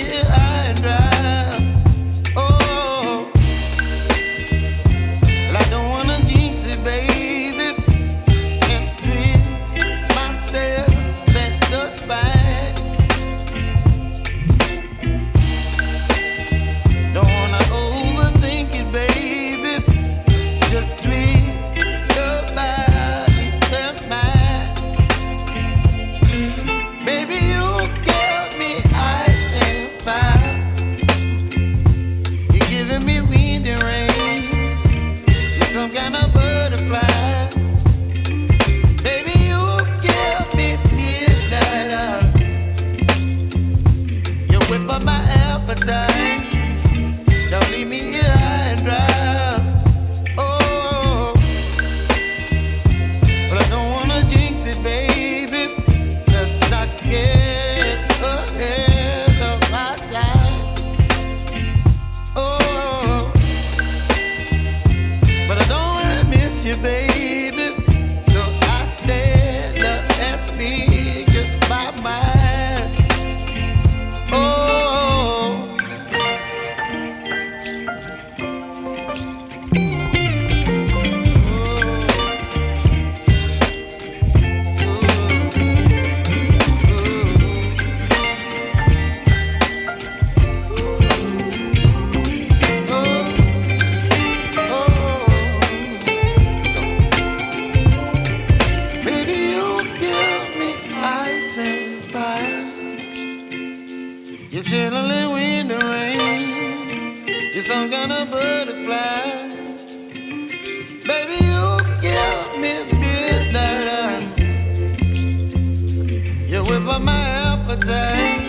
here high and dry. Oh, well, I don't wanna jinx it, baby, and twist myself at the spine. Don't wanna overthink it, baby. It's just twist your body and mine. Baby, you give me ice and fire. You're giving me wind and rain. You're some kind of butterfly. Baby, you give me midnight. You whip up my appetite. Don't leave me here high and dry. Oh, but I don't wanna jinx it, baby. Let's not get ahead of my time. Oh, but I don't wanna miss you, baby. So I stand up and speak my mind. Oh. Baby, you give me ice and fire. You're chilling wind and rain. You're some kind of butterfly. Baby, you give me midnight. You whip up my appetite.